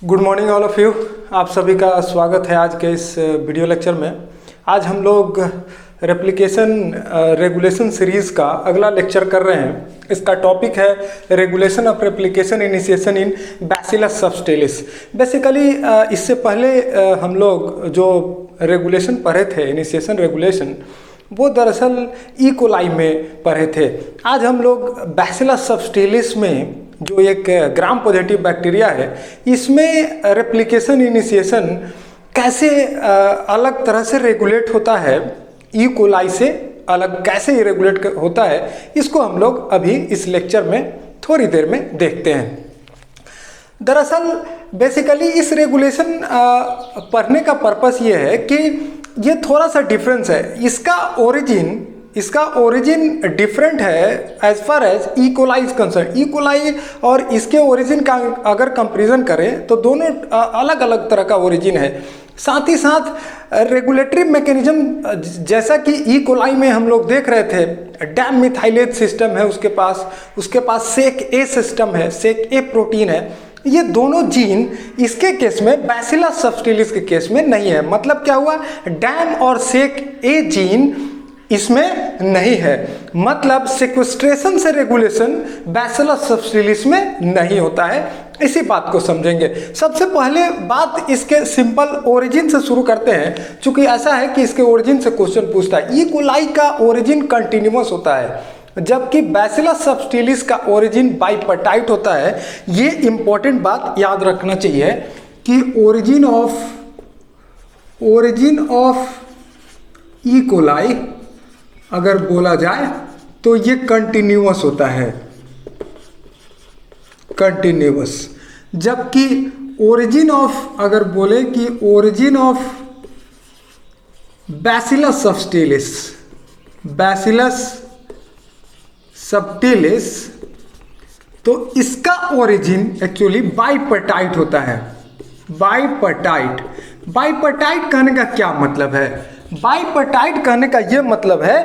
Good morning all of you. आप सभी का स्वागत है आज के इस वीडियो लेक्चर में। आज हम लोग रेप्लिकेशन रेगुलेशन सीरीज़ का अगला लेक्चर कर रहे हैं। इसका टॉपिक है regulation of replication initiation in Bacillus subtilis. Basically इससे पहले हम लोग जो रेगुलेशन पढ़े थे, इनिशिएशन रेगुलेशन, वो दरअसल ई कोलाई में पढ़े थे। आज हम लोग बैसिलस सबटिलिस में जो एक ग्राम पॉजिटिव बैक्टीरिया है, इसमें रेप्लिकेशन इनिशिएशन कैसे अलग तरह से रेगुलेट होता है, ई कोलाई से अलग कैसे रेगुलेट होता है, इसको हम लोग अभी इस लेक्चर में थोड़ी देर में देखते हैं। दरअसल बेसिकली इस रेगुलेशन पढ़ने का पर्पस ये है कि ये थोड़ा सा डिफरेंस है। इसका ओरिजिन डिफरेंट है as far as E coli is concern. E coli और इसके ओरिजिन का अगर कंपैरिजन करें तो दोनों अलग अलग तरह का ओरिजिन है। साथ ही साथ रेगुलेटरी मैकेनिज्म, जैसा कि ई कोलाई में हम लोग देख रहे थे, डैम मिथाइलेज सिस्टम है उसके पास सेक ए सिस्टम है, सेक ए प्रोटीन है। ये दोनों जीन इसके केस में बैसिलस सबटिलिस के केस में नहीं है। मतलब क्या हुआ, डैम और सेक ए जीन इसमें नहीं है। मतलब सिक्वेस्ट्रेशन से रेगुलेशन बैसिलस सबटिलिस में नहीं होता है। इसी बात को समझेंगे। सबसे पहले बात इसके सिंपल ओरिजिन से शुरू करते हैं, क्योंकि ऐसा है कि इसके ओरिजिन से क्वेश्चन पूछता है। ई कोलाई का ओरिजिन कंटिन्यूअस होता है, जबकि बैसिलस सबटिलिस का ओरिजिन बाइपर्टाइट होता है। ये इंपॉर्टेंट बात याद रखना चाहिए कि ओरिजिन ऑफ ई कोलाई अगर बोला जाए तो ये कंटिन्यूअस होता है, कंटिन्यूअस। जबकि ओरिजिन ऑफ, अगर बोले कि ओरिजिन ऑफ बैसिलस सबटिलिस, तो इसका ओरिजिन एक्चुअली बाइपर्टाइट होता है। बाइपर्टाइट कहने का क्या मतलब है? बाइपर्टाइट कहने का यह मतलब है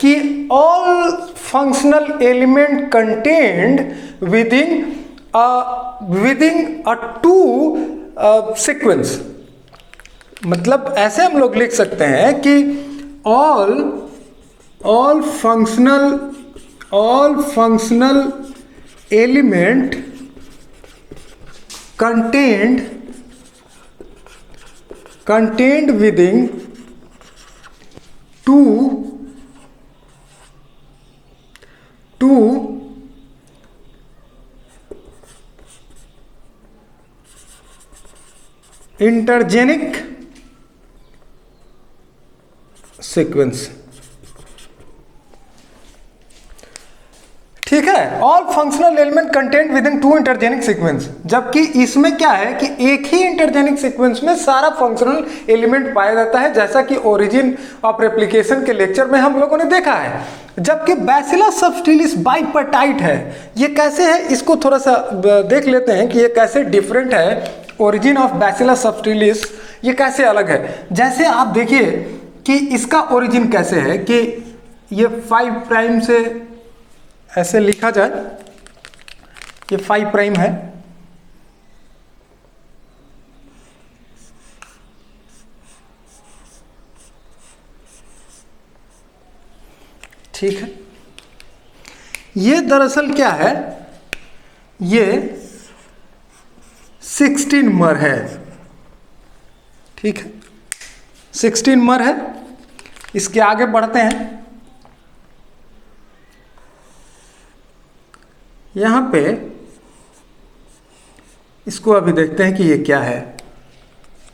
कि all functional element contained within a two sequence. मतलब ऐसे हम लोग लिख सकते हैं कि all functional element contained within two intergenic sequence। ठीक है, all functional element content with in two intergenic sequence. जबकि इसमें क्या है कि एक ही इंटरजेनिक सीक्वेंस में सारा फंक्शनल एलिमेंट पाया जाता है, जैसा कि ओरिजिन ऑफ रेप्लिकेशन के लेक्चर में हम लोगों ने देखा है। जबकि बैसिलस सबटिलिस बाइपर्टाइट है। ये कैसे है, इसको थोड़ा सा देख लेते हैं कि ये कैसे डिफरेंट है। ओरिजिन ऑफ बैसिलस सबटिलिस ये कैसे अलग है। जैसे आप देखिए कि इसका ओरिजिन कैसे है कि ये 5 प्राइम से ऐसे लिखा जाए, ये 5 प्राइम है, ठीक है। ये दरअसल क्या है, ये 16 मर है, ठीक है, 16 मर है। इसके आगे बढ़ते हैं। यहाँ पे इसको अभी देखते हैं कि ये क्या है,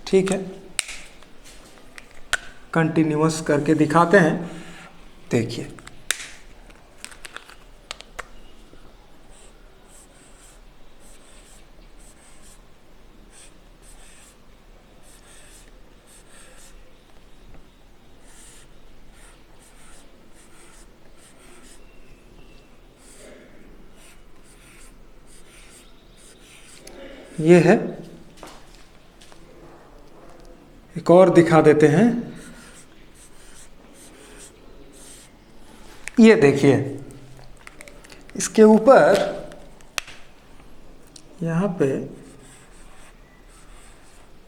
ठीक है। कंटिन्यूअस करके दिखाते हैं, देखिए। ये है, एक और दिखा देते हैं। ये देखिए, इसके ऊपर यहाँ पे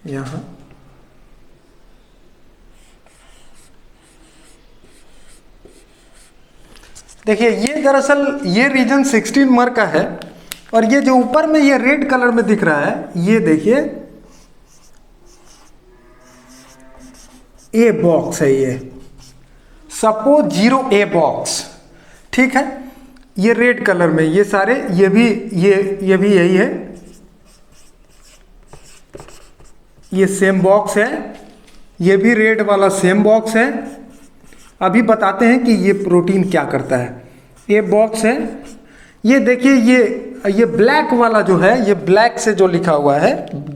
यहाँ देखिए, ये दरअसल ये रीजन 16 मर का है, और ये जो ऊपर में ये रेड कलर में दिख रहा है, ये देखिए ए बॉक्स है, ये सपोज 0A बॉक्स, ठीक है। ये रेड कलर में ये सारे, ये भी यही है, ये सेम बॉक्स है, ये भी रेड वाला सेम बॉक्स है। अभी बताते हैं कि ये प्रोटीन क्या करता है। ये बॉक्स है, ये देखिए ये ब्लैक वाला जो है, ये ब्लैक से जो लिखा हुआ है,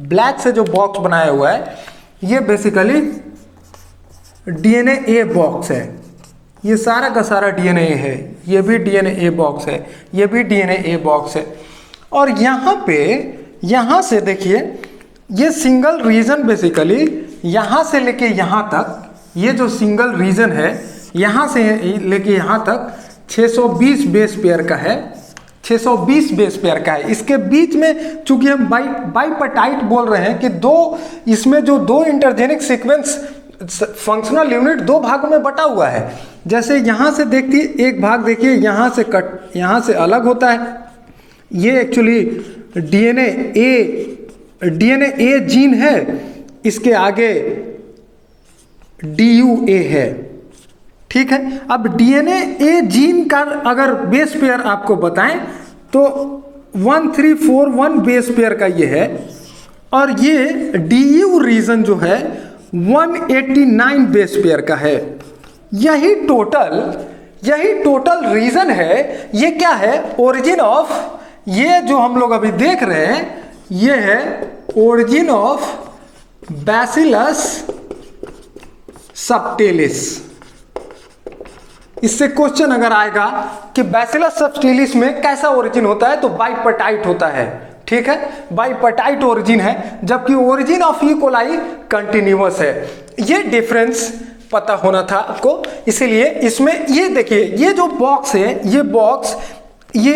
ब्लैक से जो बॉक्स बनाया हुआ है, ये बेसिकली DNA बॉक्स है। ये सारा का सारा DNA है, ये भी DNA बॉक्स है, ये भी DNA बॉक्स है। और यहाँ पे, यहाँ से देखिए, ये सिंगल रीजन बेसिकली यहाँ से लेके यहाँ तक, ये जो सिंगल रीजन है यहाँ से लेके यहाँ तक 620 बेस पेयर का है, 620 बेस पेयर का है। इसके बीच में चूंकि हम बाइपेप्टाइड बोल रहे हैं कि इसमें जो दो इंटरजेनिक सीक्वेंस फंक्शनल यूनिट दो भागों में बटा हुआ है। जैसे यहाँ से देखिए, एक भाग देखिए यहाँ से अलग होता है, ये एक्चुअली DNA A जीन है, इसके आगे DUA है, ठीक है। अब DNA A जीन का अगर बेस पेयर आपको बताएं तो 1341 बेस पेयर का ये है, और ये DU रीजन जो है 189 बेस पेयर का है। यही टोटल रीजन है। ये क्या है? ओरिजिन ऑफ, ये जो हम लोग अभी देख रहे हैं, ये है ओरिजिन ऑफ बैसिलस सबटिलिस। इससे क्वेश्चन अगर आएगा कि बैसिलस सबटिलिस में कैसा ओरिजिन होता है, तो बाइपेप्टाइड होता है, ठीक है, बाइपेप्टाइड ओरिजिन है, जबकि origin of E coli continuous है। ये डिफरेंस पता होना था आपको, इसीलिए इसमें ये देखिए, ये जो बॉक्स है, ये बॉक्स, ये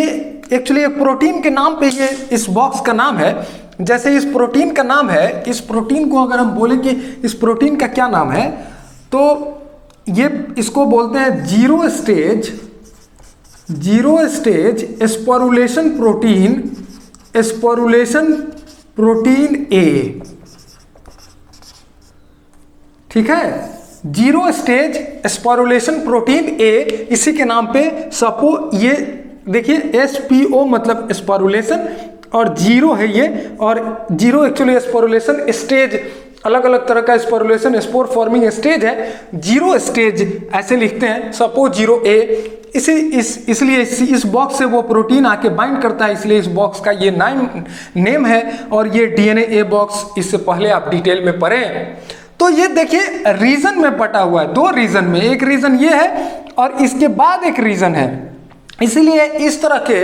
एक्चुअली एक प्रोटीन के नाम पे ये इस बॉक्स का नाम है। जैसे इस प्रोटीन का नाम है, इस प्रोटीन को अगर हम बोले कि इस प्रोटीन का क्या नाम है, तो ये इसको बोलते हैं zero stage sporulation protein A, ठीक है, zero stage sporulation protein A, इसी के नाम पे ये देखिए SPO मतलब स्पोरुलेशन, और जीरो है ये, और जीरो एक्चुअली स्पोरुलेशन स्टेज, अलग अलग तरह का स्पोरुलेशन स्पोर फॉर्मिंग स्टेज है, जीरो स्टेज ऐसे लिखते हैं, सपोज 0A। इसलिए इस बॉक्स से वो प्रोटीन आके बाइंड करता है, इसलिए इस बॉक्स का ये नेम है। और ये DNA A बॉक्स, इससे पहले आप डिटेल में पढ़ें। तो ये देखिए रीजन में बटा हुआ है, दो रीजन में, एक रीजन ये है और इसके बाद एक रीजन है। इसीलिए इस तरह के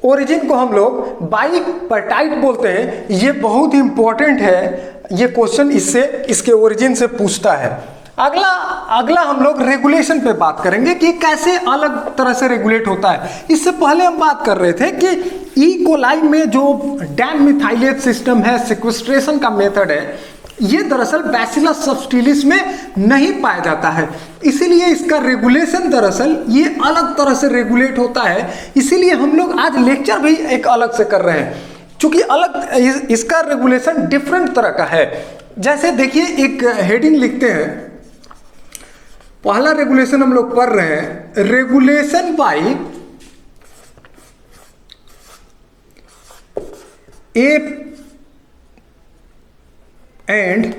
ओरिजिन को हम लोग बाइपेप्टाइड बोलते हैं। ये बहुत ही इंपॉर्टेंट है, ये क्वेश्चन इसके ओरिजिन से पूछता है। अगला हम लोग रेगुलेशन पे बात करेंगे कि कैसे अलग तरह से रेगुलेट होता है। इससे पहले हम बात कर रहे थे कि ई कोलाई में जो डैम मिथाइलेट सिस्टम है, सिक्वेस्ट्रेशन का मेथड है, ये दरअसल बैसिलस सबटिलिस में नहीं पाया जाता है। इसीलिए इसका रेगुलेशन दरअसल ये अलग तरह से रेगुलेट होता है। इसीलिए हम लोग आज लेक्चर भी एक अलग से कर रहे हैं, क्योंकि अलग इसका रेगुलेशन डिफरेंट तरह का है। जैसे देखिए, एक हेडिंग लिखते हैं, पहला रेगुलेशन हम लोग पढ़ रहे हैं, regulation bye A and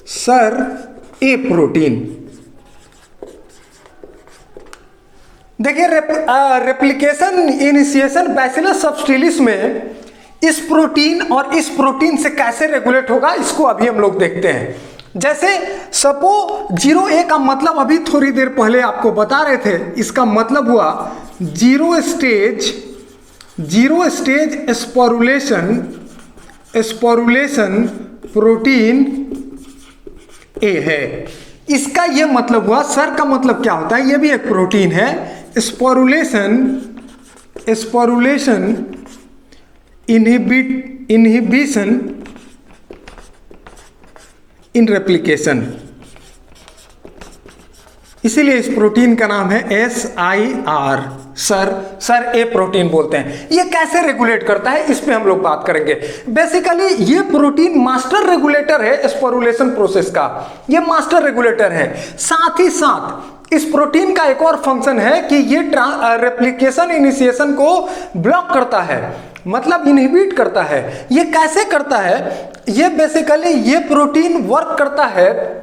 sir A protein. देखिए रेप्लिकेशन इनिशिएशन बैसिलस सबटिलिस में इस प्रोटीन और इस प्रोटीन से कैसे रेगुलेट होगा, इसको अभी हम लोग देखते हैं। जैसे सपो 0A का मतलब अभी थोड़ी देर पहले आपको बता रहे थे, इसका मतलब हुआ zero stage sporulation protein A है। इसका यह मतलब हुआ, सर का मतलब क्या होता है, यह भी एक प्रोटीन है। स्पोरुलेशन इनहिबिशन इन रेप्लिकेशन, इसीलिए इस प्रोटीन का नाम है SIR, सर ए प्रोटीन बोलते हैं। ये कैसे रेगुलेट करता है इस पे हम लोग बात करेंगे। बेसिकली ये प्रोटीन मास्टर रेगुलेटर है स्पोरुलेशन प्रोसेस का, ये मास्टर रेगुलेटर है। साथ ही साथ इस प्रोटीन का एक और फंक्शन है कि ये रेप्लिकेशन इनिशिएशन को ब्लॉक करता है, मतलब इनहिबिट करता है। ये कैसे करता है? ये बेसिकली ये प्रोटीन वर्क करता है,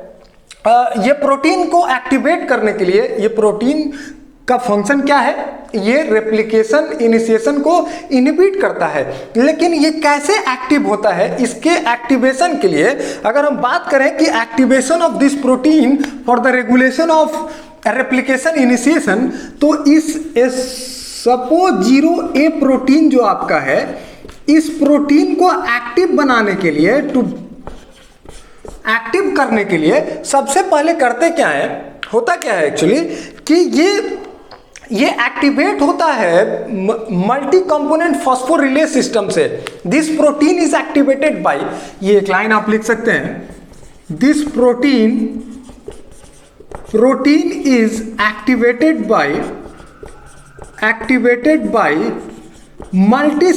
ये प्रोटीन को एक्टिवेट करने के लिए, ये प्रोटीन का फंक्शन क्या है? ये रेप्लिकेशन इनिशिएशन को इनहिबिट करता है। लेकिन ये कैसे एक्टिव होता है? इसके एक्टिवेशन के लिए अगर हम बात करें कि activation of this protein for the regulation of replication initiation, तो इस SAPO0A प्रोटीन जो आपका है, इस प्रोटीन को एक्टिव बनाने के लिए, एक्टिव करने के लिए सबसे पहले करते क्या है, होता क्या है एक्चुअली कि ये एक्टिवेट होता है मल्टी कंपोनेंट फॉस्फोरिलेज सिस्टम से। This protein is activated by, ये एक लाइन आप लिख सकते हैं, this protein is activated by multi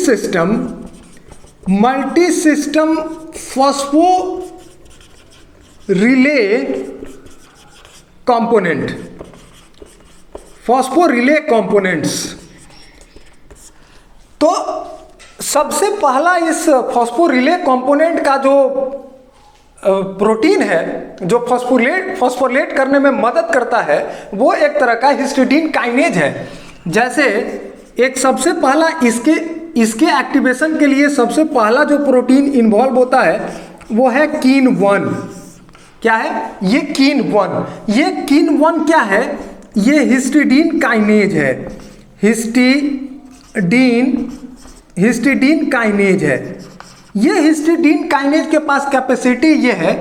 system phospho relay components. तो सबसे पहला इस फॉस्फोरिले कंपोनेंट का जो प्रोटीन है, जो फॉस्फोरिलेट करने में मदद करता है, वो एक तरह का हिस्टिडीन काइनेज है। जैसे एक सबसे पहला इसके एक्टिवेशन के लिए सबसे पहला जो प्रोटीन इन्वॉल्व होता है वो है kin-1। क्या है ये? kin-1। ये kin-1 क्या है? ये हिस्टिडीन काइनेज है, हिस्टिडीन काइनेज है। ये हिस्टिडीन काइनेज के पास कैपेसिटी ये है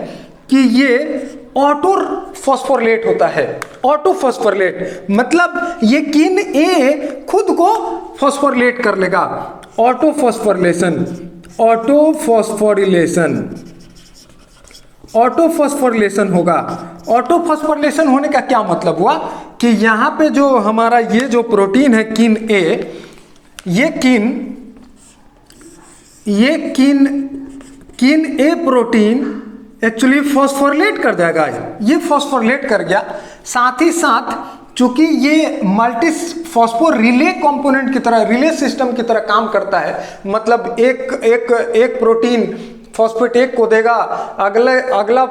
कि ये ऑटो फॉस्फोरिलेट होता है। ऑटो फॉस्फोरिलेट मतलब ये kin A खुद को फॉस्फोरिलेट कर लेगा। ऑटो फॉस्फोरिलेशन होगा। ऑटो फॉस्फोरिलेशन होने का क्या मतलब हुआ कि यहाँ पे जो हमारा ये जो प्रोटीन है kin A, ये kin A protein actually phosphorylate कर जाएगा। ये फॉस्फोरिलेट कर गया। साथ ही साथ चूंकि ये मल्टी फॉस्फोरिले कंपोनेंट की तरह, रिले सिस्टम की तरह काम करता है, मतलब एक प्रोटीन फॉस्फेट एक को देगा, अगला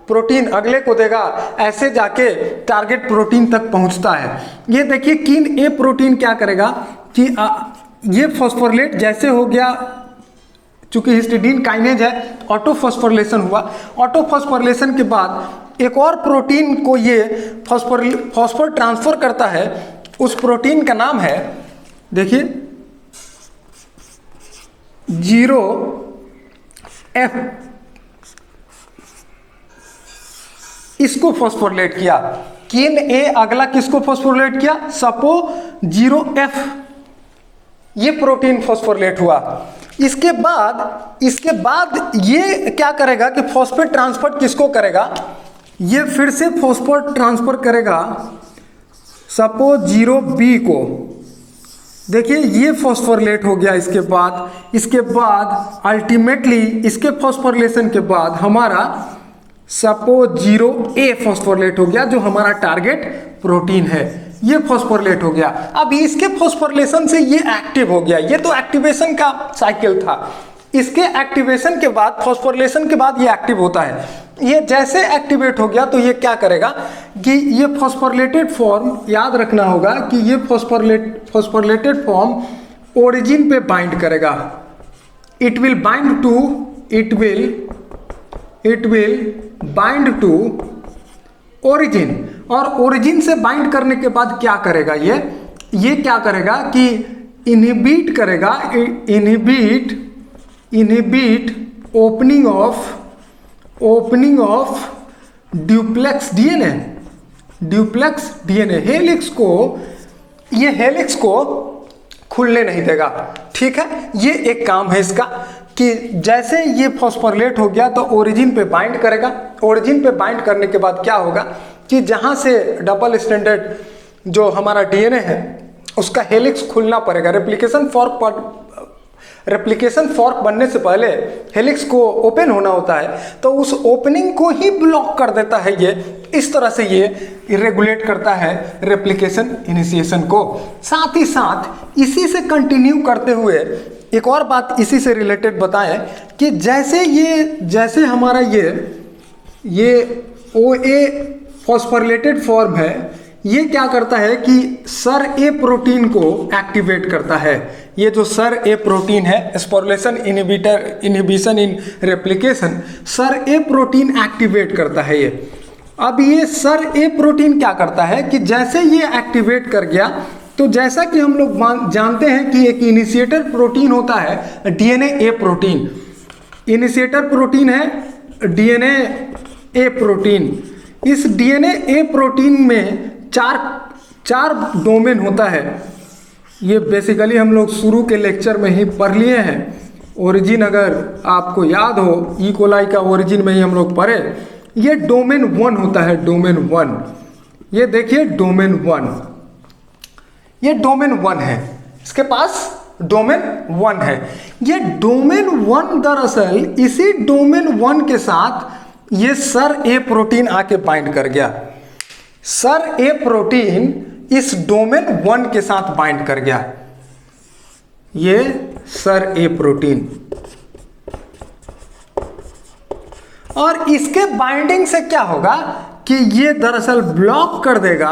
प्रोटीन अगले को देगा, ऐसे जाके टारगेट प्रोटीन तक पहुंचता है। ये देखिए kin A प्रोटीन क्या करेगा कि ये फॉस्फोरिलेट जैसे हो गया, चूंकि हिस्टिडीन काइनेज है, ऑटो फॉस्फोरिलेशन हुआ। ऑटो फॉस्फोरिलेशन के बाद एक और प्रोटीन को ये फॉस्फोर ट्रांसफर करता है। उस प्रोटीन का नाम है, देखिए 0F, इसको फॉस्फोरिलेट किया। kin A अगला किसको फॉस्फोरिलेट किया? SAPO0F, ये प्रोटीन फॉस्फोरिलेट हुआ। इसके बाद ये क्या करेगा कि फॉस्फेट ट्रांसफर किसको करेगा? ये फिर से फॉस्फेट ट्रांसफर करेगा SAPO0B को। देखिए ये फॉस्फोरिलेट हो गया। इसके बाद अल्टीमेटली इसके फॉस्फोरिलेशन के बाद हमारा SAPO0A फॉस्फोरिलेट हो गया, जो हमारा टारगेट प्रोटीन है। ये फॉस्फोरिलेट हो गया। अब इसके फॉस्फोरिलेशन से ये एक्टिव हो गया। ये तो एक्टिवेशन का साइकिल था। इसके एक्टिवेशन के बाद, फॉस्फोरिलेशन के बाद ये एक्टिव होता है। ये जैसे एक्टिवेट हो गया तो ये क्या करेगा कि ये फॉस्फोरिलेटेड फॉर्म, याद रखना होगा कि ये फॉस्फोरिलेटेड फॉर्म ओरिजिन पे बाइंड करेगा। It will bind to origin, और ओरिजिन से बाइंड करने के बाद क्या करेगा? ये क्या करेगा कि इनहिबिट करेगा, inhibit opening of duplex DNA helix को खुलने नहीं देगा। ठीक है, ये एक काम है इसका कि जैसे ये फॉस्फोरिलेट हो गया तो ओरिजिन पे बाइंड करेगा, ओरिजिन पे बाइंड करने के बाद क्या होगा कि जहाँ से डबल स्ट्रैंडेड जो हमारा डीएनए है उसका हेलिक्स खुलना पड़ेगा। रेप्लिकेशन फॉर्क बनने से पहले हेलिक्स को ओपन होना होता है, तो उस ओपनिंग को ही ब्लॉक कर देता है ये। इस तरह से ये रेगुलेट करता है रेप्लिकेशन इनिशिएशन को। साथ ही साथ इसी से कंटिन्यू करते हुए एक और बात इसी से रिलेटेड बताएं कि जैसे हमारा ये OA फॉस्फोरिलेटेड फॉर्म है, ये क्या करता है कि सर ए प्रोटीन को एक्टिवेट करता है। ये जो सर ए प्रोटीन है, sporulation inhibition in replication, sir A protein activate करता है ये। अब ये सर ए प्रोटीन क्या करता है कि जैसे ये एक्टिवेट कर गया, तो जैसा कि हम लोग जानते हैं कि एक इनिशिएटर प्रोटीन होता है DNA A protein. Initiator protein है डीएनए ए प्रोटीन। इस डीएनए ए प्रोटीन में चार डोमेन होता है। ये बेसिकली हम लोग शुरू के लेक्चर में ही पढ़ लिए हैं। ओरिजिन अगर आपको याद हो, ई कोलाई का ओरिजिन में ही हम लोग पढ़े। ये डोमेन 1 होता है, डोमेन 1। ये देखिए डोमेन 1, ये डोमेन 1 है, इसके पास डोमेन 1 है। ये डोमेन 1 दरअसल इसी डोमेन 1 के साथ ये सर ए प्रोटीन आके बाइंड कर गया। सर ए प्रोटीन इस डोमेन 1 के साथ बाइंड कर गया। ये सर ए प्रोटीन, और इसके बाइंडिंग से क्या होगा कि ये दरअसल ब्लॉक कर देगा।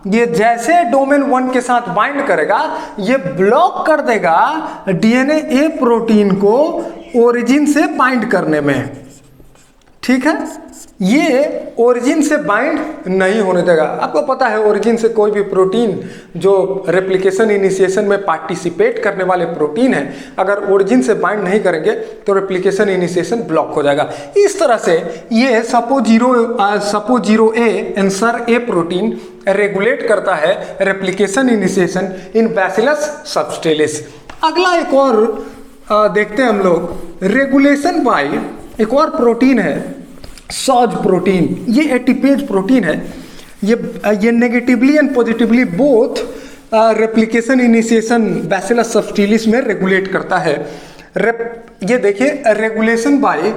ये जैसे डोमेन 1 के साथ बाइंड करेगा, ये ब्लॉक कर देगा डीएनए ए प्रोटीन को ओरिजिन से बाइंड करने में। ठीक है, ये ओरिजिन से बाइंड नहीं होने देगा। आपको पता है ओरिजिन से कोई भी प्रोटीन जो रेप्लिकेशन इनिशिएशन में पार्टिसिपेट करने वाले प्रोटीन है, अगर ओरिजिन से बाइंड नहीं करेंगे तो रेप्लिकेशन इनिशिएशन ब्लॉक हो जाएगा। इस तरह से ये spo zero A and sir A protein regulate करता है replication initiation in Bacillus subtilis. अगला एक और देखते हैं हम लोग, रेगुलेशन बाय एक और प्रोटीन है सॉज प्रोटीन। ये एटीपेज प्रोटीन है। ये negatively and positively both replication initiation bacillus subtilis में रेगुलेट करता है। ये देखिए रेगुलेशन बाय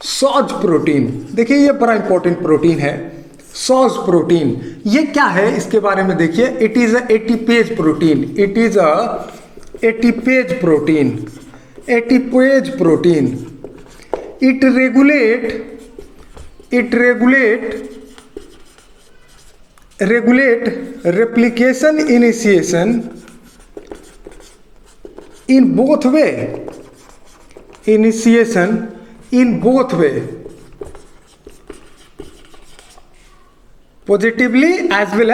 सॉज प्रोटीन। देखिए ये बड़ा इंपॉर्टेंट प्रोटीन है सॉज प्रोटीन। ये क्या है इसके बारे में देखिए, it is a ATPase protein. It is a ATPase protein. ATPase protein it regulate replication initiation in both way, positively as well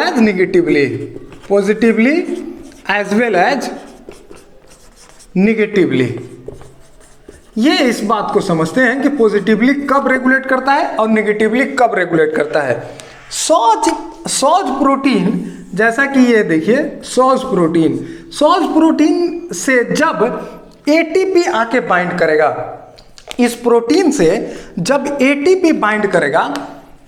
as negatively, ये इस बात को समझते हैं कि पॉजिटिवली कब रेगुलेट करता है और नेगेटिवली कब रेगुलेट करता है। सॉज प्रोटीन, जैसा कि ये देखिए सॉज प्रोटीन से जब एटीपी आके बाइंड करेगा, इस प्रोटीन से जब एटीपी बाइंड करेगा,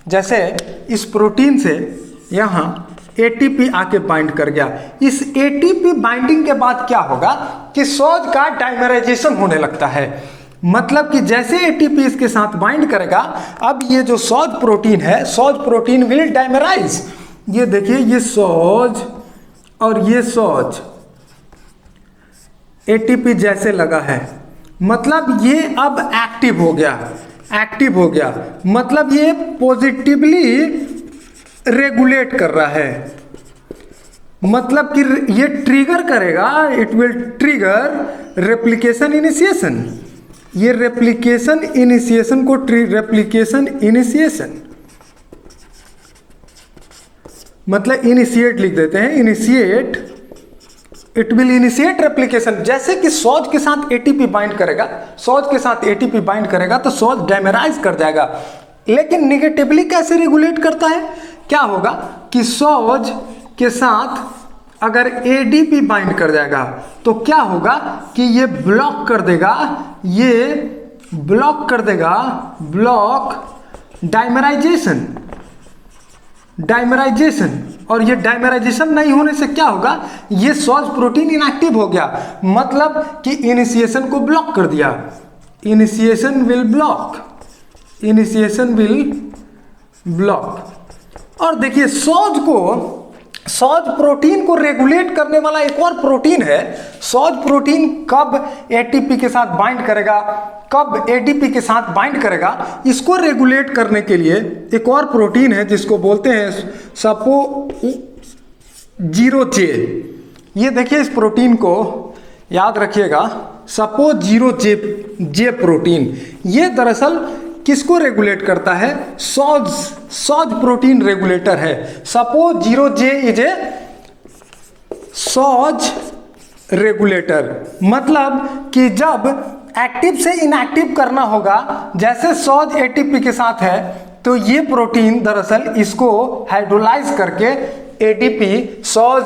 जैसे इस प्रोटीन से यहाँ एटीपी आके बाइंड कर गया, इस एटीपी बाइंडिंग के बाद क्या होगा कि सॉज का डाइमराइजेशन होने लगता है। मतलब कि जैसे एटीपी इसके साथ बाइंड करेगा, अब ये जो सॉज प्रोटीन है, सॉज प्रोटीन विल डाइमराइज। ये देखिए ये सॉज और ये सॉज एटीपी जैसे लगा है, मतलब ये अब एक्टिव हो गया, मतलब ये पॉजिटिवली रेगुलेट कर रहा है। मतलब कि ये ट्रिगर करेगा, it will trigger replication initiation. ये रेप्लिकेशन इनिशिएशन को रेप्लिकेशन इनिशिएशन मतलब इनिशिएट लिख देते हैं, initiate, it will initiate replication. जैसे कि सॉज के साथ एटीपी बाइंड करेगा, तो सॉज डाइमराइज कर जाएगा। लेकिन निगेटिवली कैसे रेगुलेट करता है, क्या होगा कि सॉज के साथ अगर एडीपी बाइंड कर जाएगा तो क्या होगा कि ये ब्लॉक कर देगा, ये ब्लॉक कर देगा, ब्लॉक डाइमराइजेशन, डाइमराइजेशन। और ये डाइमराइजेशन नहीं होने से क्या होगा, ये सॉज प्रोटीन इनएक्टिव हो गया, मतलब कि इनिशिएशन को ब्लॉक कर दिया। Initiation will block, initiation will block. और देखिए सॉज प्रोटीन को रेगुलेट करने वाला एक और प्रोटीन है। सॉज प्रोटीन कब एटीपी के साथ बाइंड करेगा, कब एडीपी के साथ बाइंड करेगा, इसको रेगुलेट करने के लिए एक और प्रोटीन है जिसको बोलते हैं सपो0जे। ये देखिए इस प्रोटीन को याद रखिएगा, सपो0जे प्रोटीन। ये दरअसल किसको रेगुलेट करता है, सॉज प्रोटीन रेगुलेटर है। सपो0जे इज ए सॉज रेगुलेटर, मतलब कि जब एक्टिव से इनएक्टिव करना होगा, जैसे सॉज एटीपी के साथ है, तो ये प्रोटीन दरअसल इसको हाइड्रोलाइज करके एडीपी सॉज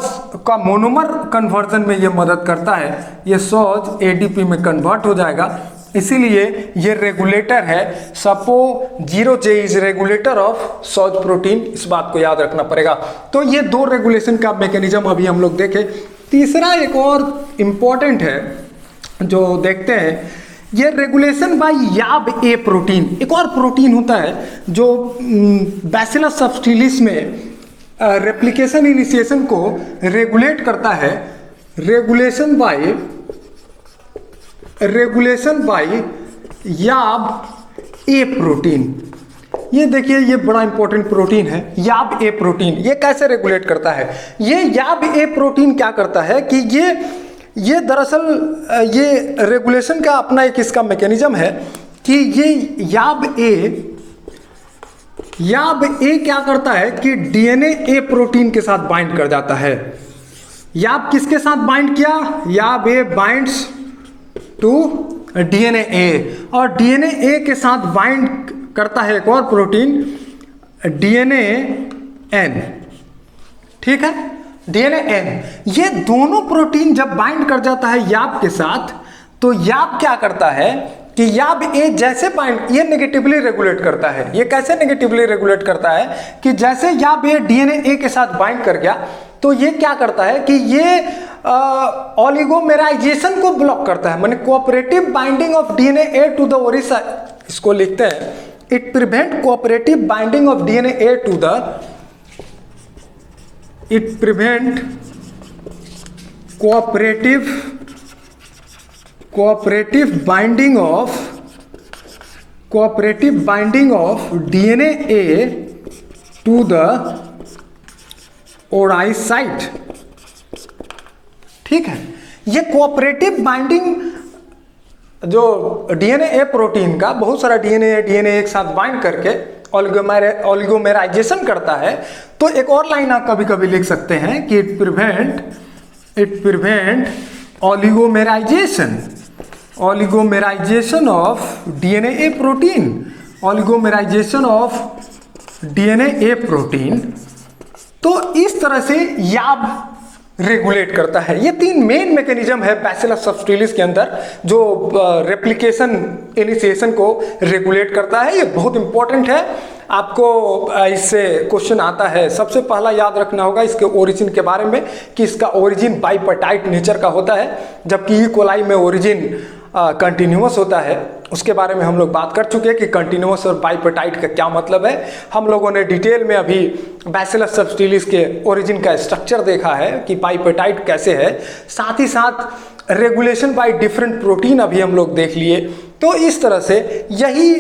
का मोनोमर कन्वर्जन में ये मदद करता है। ये सॉज एडीपी में कन्वर्ट हो जाएगा, इसीलिए ये रेगुलेटर है। सपो0जे इज रेगुलेटर ऑफ सॉज प्रोटीन, इस बात को याद रखना पड़ेगा। तो ये दो रेगुलेशन का मैकेनिज्म अभी हम लोग देखे। तीसरा एक और इम्पॉर्टेंट है जो देखते हैं, ये regulation by Yab A protein. एक और प्रोटीन होता है जो बैसिलस सबटिलिस में रेप्लिकेशन इनिशिएशन को रेगुलेट करता है। Regulation by Yab A protein. ये देखिए ये बड़ा इंपॉर्टेंट प्रोटीन है, याब ए प्रोटीन। ये कैसे रेगुलेट करता है, ये याब ए प्रोटीन क्या करता है कि ये दरअसल ये रेगुलेशन का अपना एक इसका मैकेनिज्म है कि ये याब ए क्या करता है कि डीएनए ए प्रोटीन के साथ बाइंड कर जाता है। याब किसके साथ बाइंड किया, याब ए बाइंड्स टू डीएनए ए, और डीएनए ए के साथ बाइंड करता है एक और प्रोटीन डीएनए एन। ठीक है, डीएनए एन। ये दोनों प्रोटीन जब बाइंड कर जाता है याब के साथ, तो याब क्या करता है कि याब ए जैसे बाइंड, ये नेगेटिवली रेगुलेट करता है। ये कैसे नेगेटिवली रेगुलेट करता है कि जैसे याब ए डीएनए ए के साथ बाइंड कर गया, तो ये क्या करता है कि ये ऑलिगोमेराइजेशन को ब्लॉक करता है, माने cooperative binding of DNA A to the oriC. इसको लिखते हैं, it prevent cooperative binding of DNA A to the, it prevent cooperative binding of DNA A to the ORI site। ठीक है, ये कोऑपरेटिव बाइंडिंग जो डीएनए ए प्रोटीन का, बहुत सारा डीएनए एक साथ बाइंड करके ऑलिगोमेराइजेशन करता है। तो एक और लाइन आप कभी कभी लिख सकते हैं कि it prevent oligomerization of DNA A protein, oligomerization of DNA A protein. तो इस तरह से याब रेगुलेट करता है। ये तीन मेन मैकेनिज्म है बैसिलस सबटिलिस के अंदर जो रेप्लिकेशन इनिशिएशन को रेगुलेट करता है। ये बहुत इंपॉर्टेंट है, आपको इससे क्वेश्चन आता है। सबसे पहला याद रखना होगा इसके ओरिजिन के बारे में कि इसका ओरिजिन बाइपेटाइट नेचर का होता है, जबकि ई कोलाई में ओरिजिन कंटिन्यूअस होता है। उसके बारे में हम लोग बात कर चुके हैं कि कंटिन्यूअस और बाइपेटाइट का क्या मतलब है। हम लोगों ने डिटेल में अभी बैसिलस सबटिलिस के ओरिजिन का स्ट्रक्चर देखा है कि बाइपेटाइट कैसे है, साथ ही साथ रेगुलेशन बाय डिफरेंट प्रोटीन अभी हम लोग देख लिए। तो इस तरह से यही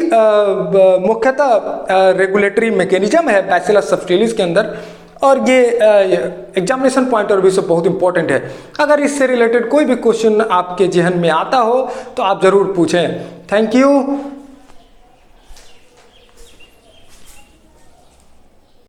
मुख्यतः रेगुलेटरी मैकेनिज्म है बैसिलस सबटिलिस के अंदर, और ये एग्जामिनेशन पॉइंट ऑफ व्यू से बहुत इंपॉर्टेंट है। अगर इससे रिलेटेड कोई भी क्वेश्चन आपके जहन में आता हो तो आप ज़रूर पूछें। Thank you.